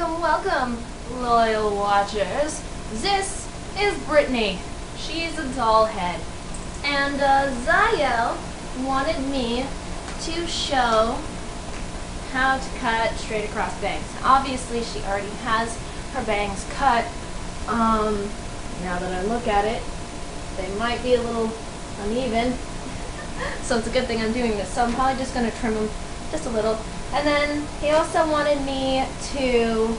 Welcome, loyal watchers. This is Brittany. She's a doll head. And Zael wanted me to show how to cut straight across bangs. Obviously, she already has her bangs cut. Now that I look at it, they might be a little uneven. So it's a good thing I'm doing this. So I'm probably just going to trim them just a little. And then he also wanted me to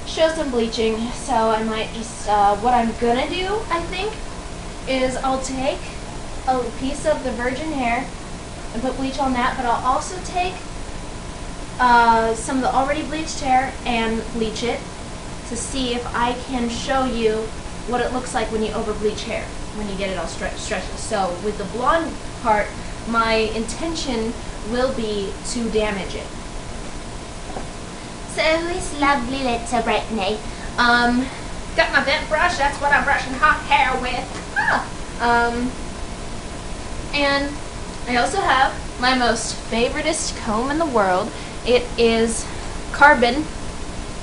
show some bleaching, so I might just, what I'm gonna do, I think, is I'll take a piece of the virgin hair and put bleach on that, but I'll also take some of the already bleached hair and bleach it to see if I can show you what it looks like when you over bleach hair, when you get it all stretchy. So with the blonde part, my intention will be to damage it. So it's lovely little Brittany. Got my bent brush, that's what I'm brushing her hair with. And I also have my most favoriteest comb in the world. It is carbon,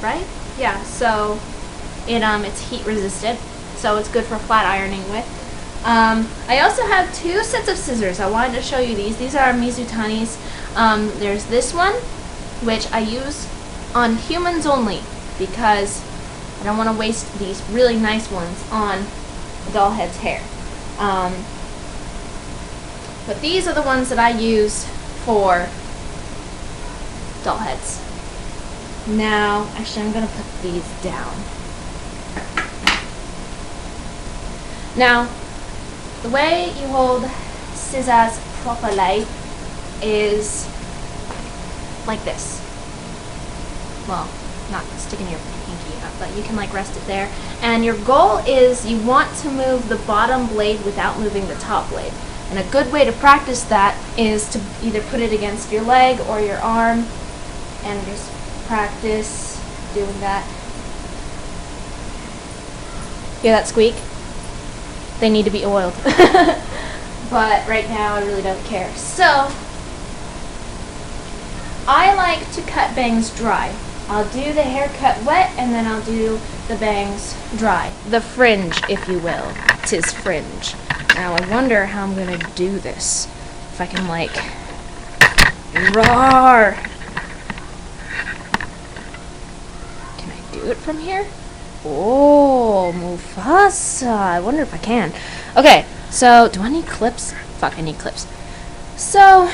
right? Yeah, so it's heat resistant, so it's good for flat ironing with. I also have two sets of scissors. I wanted to show you these. These are Mizutanis. There's this one, which I use on humans only because I don't want to waste these really nice ones on a doll head's hair. But these are the ones that I use for doll heads. Now, actually I'm going to put these down. Now, the way you hold scissors properly is like this. Well, not sticking your pinky up, but you can like rest it there. And your goal is you want to move the bottom blade without moving the top blade. And a good way to practice that is to either put it against your leg or your arm and just practice doing that. Hear that squeak? They need to be oiled. But right now I really don't care. So, I like to cut bangs dry. I'll do the haircut wet and then I'll do the bangs dry. The fringe, if you will. 'Tis fringe. Now I wonder how I'm gonna do this. If I can like roar. Can I do it from here? Oh, Mufasa. I wonder if I can. Okay, so do I need clips? Fuck, I need clips. So,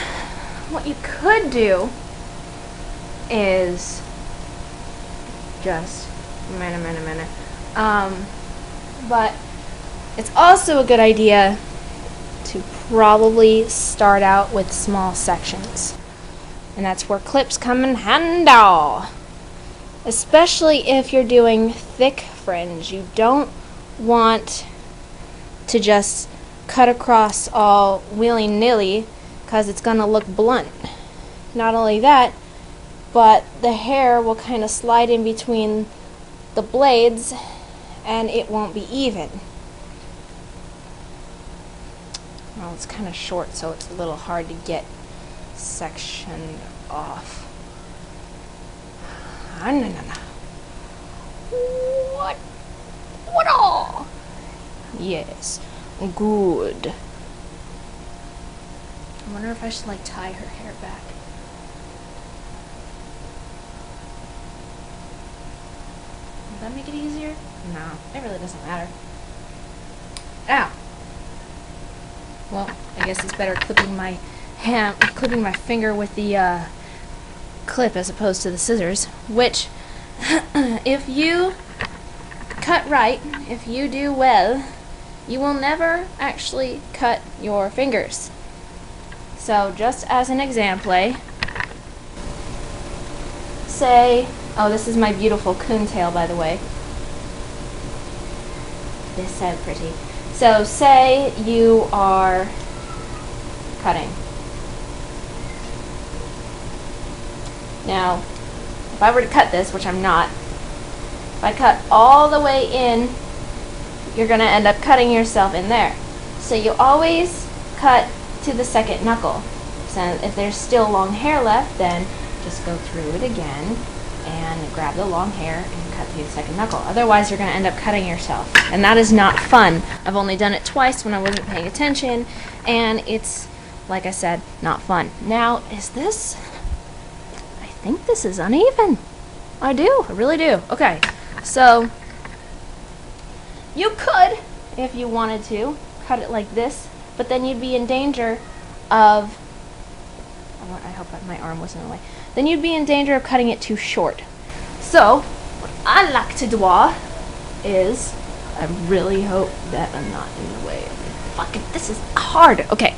what you could do is just but it's also a good idea to probably start out with small sections. And that's where clips come in handy. Especially if you're doing thick fringe. You don't want to just cut across all willy-nilly because it's going to look blunt. Not only that, but the hair will kind of slide in between the blades and it won't be even. Well, it's kind of short, so it's a little hard to get sectioned off. No. What? What all? Yes. Good. I wonder if I should like tie her hair back. Does that make it easier? No, it really doesn't matter. Ow. Well, I guess it's better clipping my finger with the clip as opposed to the scissors, which if you cut right, if you do well, you will never actually cut your fingers. So just as an example, say, oh, this is my beautiful coon tail, by the way. This is so pretty. So say you are cutting. Now, if I were to cut this, which I'm not, if I cut all the way in, you're going to end up cutting yourself in there. So you always cut to the second knuckle. So if there's still long hair left, then just go through it again and grab the long hair and cut through the second knuckle. Otherwise, you're going to end up cutting yourself. And that is not fun. I've only done it twice when I wasn't paying attention, and it's, like I said, not fun. Now, is this... I think this is uneven. I really do. Okay, so you could, if you wanted to, cut it like this, but then you'd be in danger of... I hope that my arm wasn't in the way. Then you'd be in danger of cutting it too short. So, what I like to do is, I really hope that I'm not in the way of it. Fuck it, this is hard. Okay.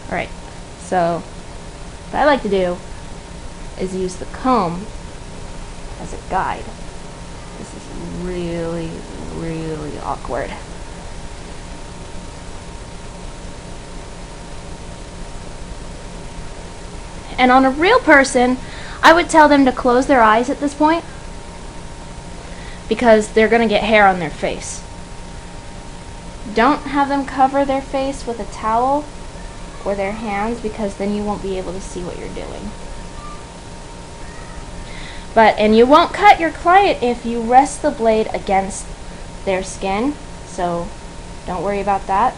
Alright, so, what I like to do is use the comb as a guide. This is really, really awkward. And on a real person, I would tell them to close their eyes at this point, because they're going to get hair on their face. Don't have them cover their face with a towel or their hands, because then you won't be able to see what you're doing. And you won't cut your client if you rest the blade against their skin, so don't worry about that.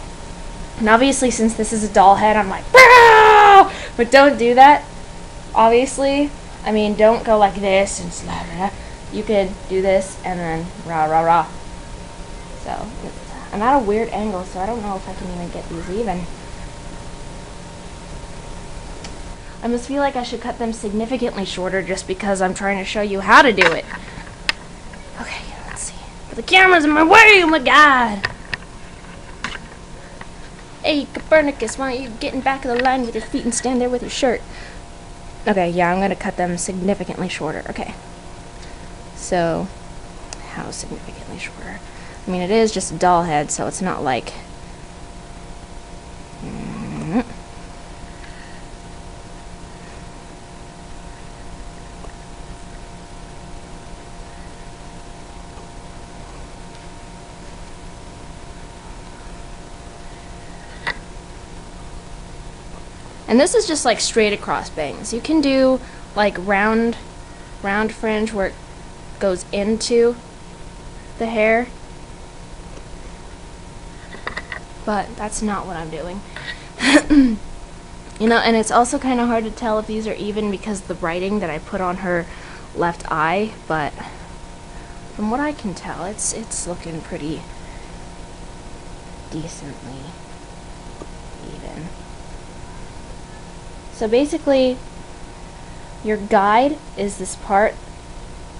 And obviously, since this is a doll head, I'm like, "Bah!" But don't do that. Obviously, I mean, don't go like this and slap. You could do this and then rah rah rah. So I'm at a weird angle, so I don't know if I can even get these even. I must feel like I should cut them significantly shorter just because I'm trying to show you how to do it. Okay, let's see. But the camera's in my way, oh my god! Hey, Copernicus, why don't you get in back of the line with your feet and stand there with your shirt? Okay, yeah, I'm gonna cut them significantly shorter. Okay. So, how significantly shorter? I mean, it is just a doll head, so it's not like... And this is just like straight across bangs. You can do like round fringe where it goes into the hair, but that's not what I'm doing. You know, and it's also kind of hard to tell if these are even because of the writing that I put on her left eye, but from what I can tell, it's looking pretty decently even. So basically, your guide is this part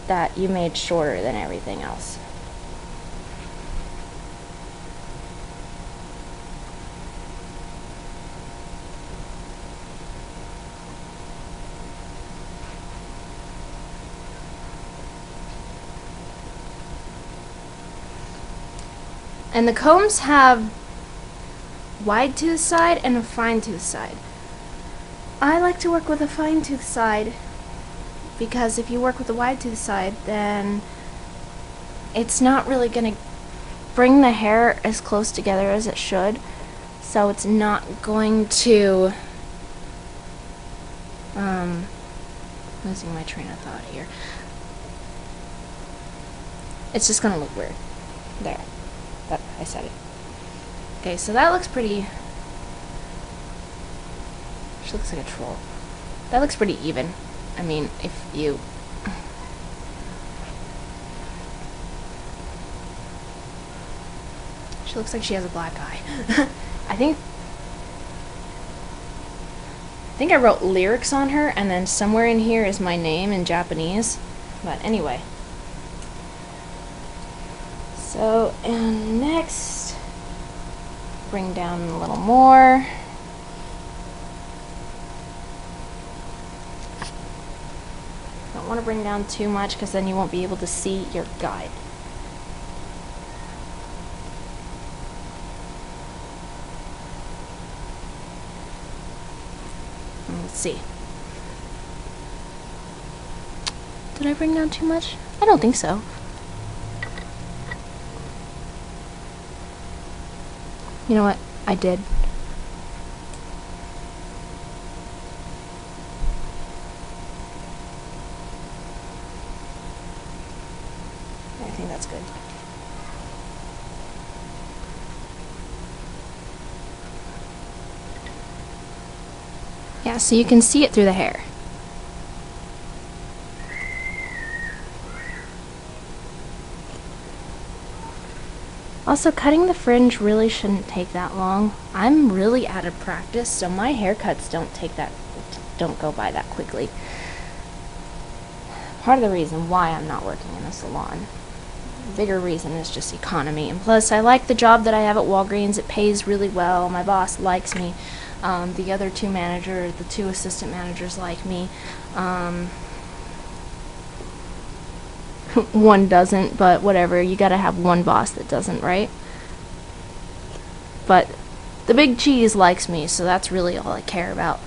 that you made shorter than everything else. And the combs have wide tooth side and a fine tooth side. I like to work with a fine tooth side because if you work with the wide tooth side, then it's not really going to bring the hair as close together as it should, so it's not going to losing my train of thought here. It's just going to look weird. There. That, I said it. Okay, so that looks pretty... She looks like a troll. That looks pretty even. I mean, if you... She looks like she has a black eye. I think I wrote lyrics on her, and then somewhere in here is my name in Japanese. But anyway. So, and next, bring down a little more. Don't want to bring down too much because then you won't be able to see your guide. Let's see. Did I bring down too much? I don't think so. You know what? I did. think that's good. Yeah, so you can see it through the hair. Also, cutting the fringe really shouldn't take that long. I'm really out of practice, so my haircuts don't go by that quickly. Part of the reason why I'm not working in a salon. The bigger reason is just economy. And plus, I like the job that I have at Walgreens. It pays really well. My boss likes me. The other two managers, the two assistant managers like me. One doesn't, but whatever. You gotta have one boss that doesn't, right? But the big cheese likes me, so that's really all I care about.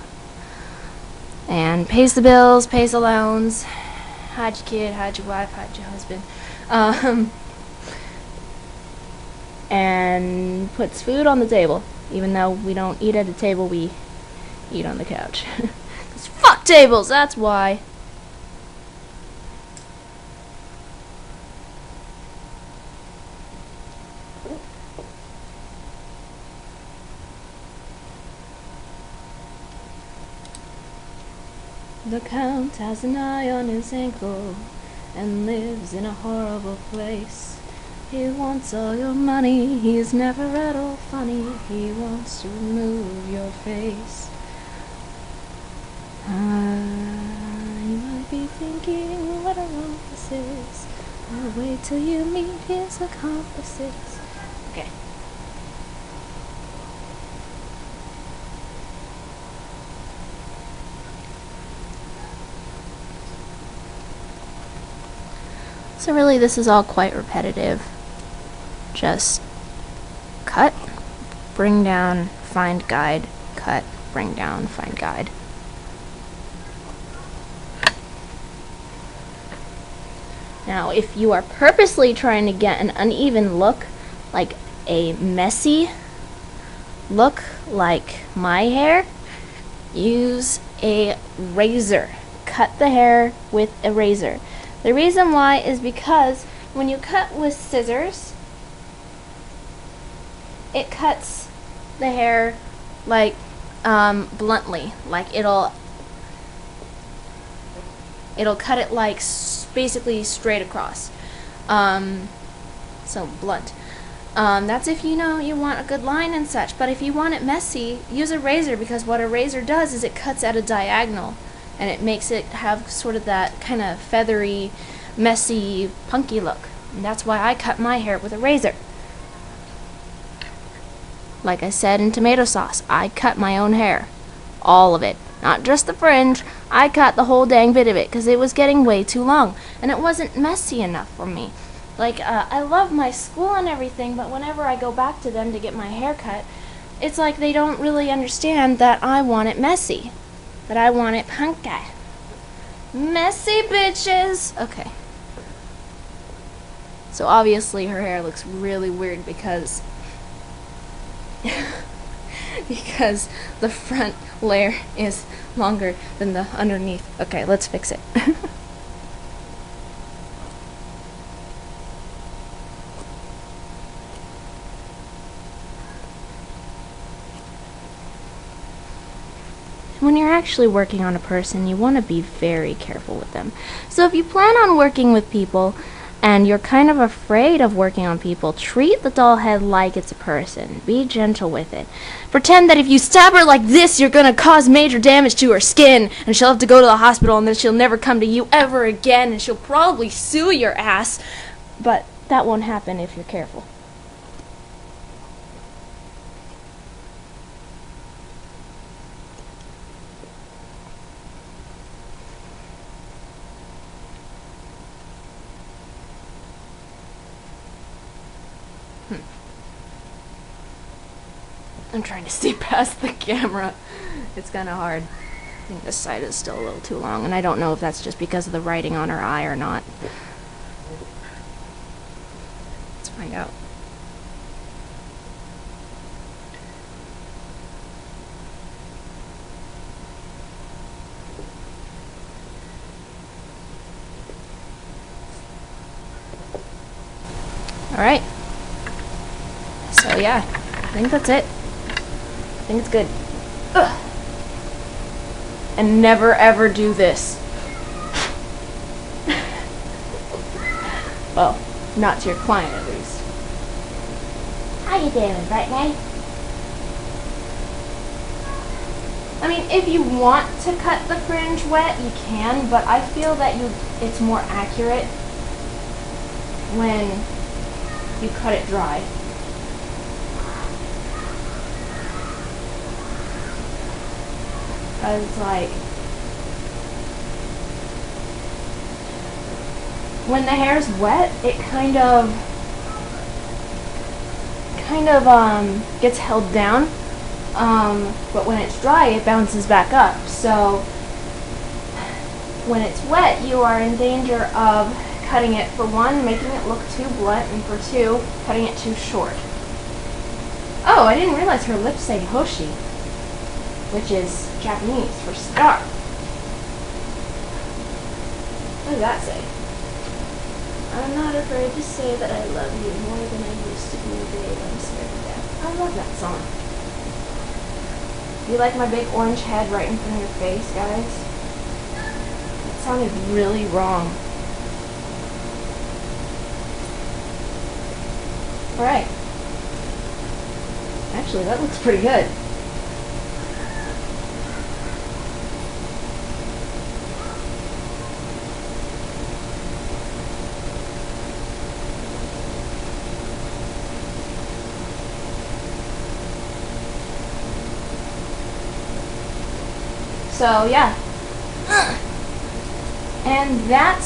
And pays the bills, pays the loans. Hide your kid, hide your wife, hide your husband. And puts food on the table. Even though we don't eat at a table, we eat on the couch. 'Cause fuck tables, that's why. The Count has an eye on his ankle and lives in a horrible place. He wants all your money, he's never at all funny. He wants to remove your face. You might be thinking what a romp this is. I'll wait till you meet his accomplices. Okay. So really this is all quite repetitive. Just cut, bring down, find guide, cut, bring down, find guide. Now if you are purposely trying to get an uneven look, like a messy look like my hair, use a razor. Cut the hair with a razor. The reason why is because when you cut with scissors, it cuts the hair like bluntly, like it'll cut it like basically straight across. So blunt. That's if you know you want a good line and such. But if you want it messy, use a razor, because what a razor does is it cuts at a diagonal. And it makes it have sort of that kind of feathery, messy, punky look. And that's why I cut my hair with a razor. Like I said in tomato sauce, I cut my own hair. All of it. Not just the fringe. I cut the whole dang bit of it because it was getting way too long. And it wasn't messy enough for me. Like, I love my school and everything, but whenever I go back to them to get my hair cut, it's like they don't really understand that I want it messy. But I want it punky. Messy bitches! Okay. So obviously her hair looks really weird because because the front layer is longer than the underneath. Okay, let's fix it. When you're actually working on a person, you want to be very careful with them. So if you plan on working with people and you're kind of afraid of working on people, treat the doll head like it's a person. Be gentle with it. Pretend that if you stab her like this, you're going to cause major damage to her skin, and she'll have to go to the hospital, and then she'll never come to you ever again, and she'll probably sue your ass. But that won't happen if you're careful. I'm trying to see past the camera. It's kind of hard. I think this side is still a little too long, and I don't know if that's just because of the writing on her eye or not. Let's find out. Alright. So yeah, I think that's it. I think it's good. Ugh. And never ever do this. Well, not to your client at least. How you doing, Brittany? I mean, if you want to cut the fringe wet, you can, but I feel that it's more accurate when you cut it dry. Because, like, when the hair's wet, it kind of gets held down, but when it's dry, it bounces back up. So when it's wet, you are in danger of cutting it, for one, making it look too blunt, and for two, cutting it too short. Oh, I didn't realize her lips say Hoshi, which is Japanese for star. What does that say? I'm not afraid to say that I love you more than I used to be, babe. I'm scared to death. I love that song. You like my big orange head right in front of your face, guys? That sounded really wrong. Alright. Actually, that looks pretty good. So yeah, and that,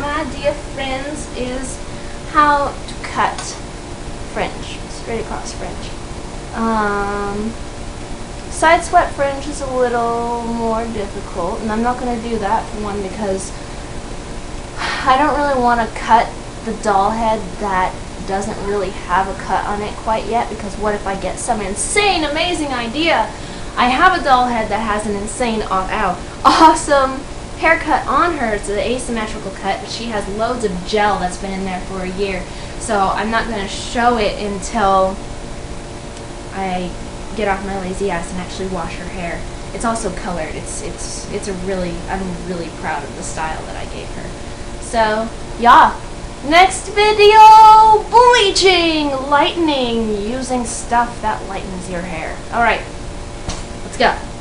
my dear friends, is how to cut fringe, straight across fringe. Side swept fringe is a little more difficult, and I'm not going to do that, for one, because I don't really want to cut the doll head that doesn't really have a cut on it quite yet, because what if I get some insane, amazing idea? I have a doll head that has an insane, awesome haircut on her. It's an asymmetrical cut, but she has loads of gel that's been in there for a year. So I'm not going to show it until I get off my lazy ass and actually wash her hair. It's also colored. I'm really proud of the style that I gave her. So, yeah. Next video, bleaching, lightening, using stuff that lightens your hair. Alright. Let's go.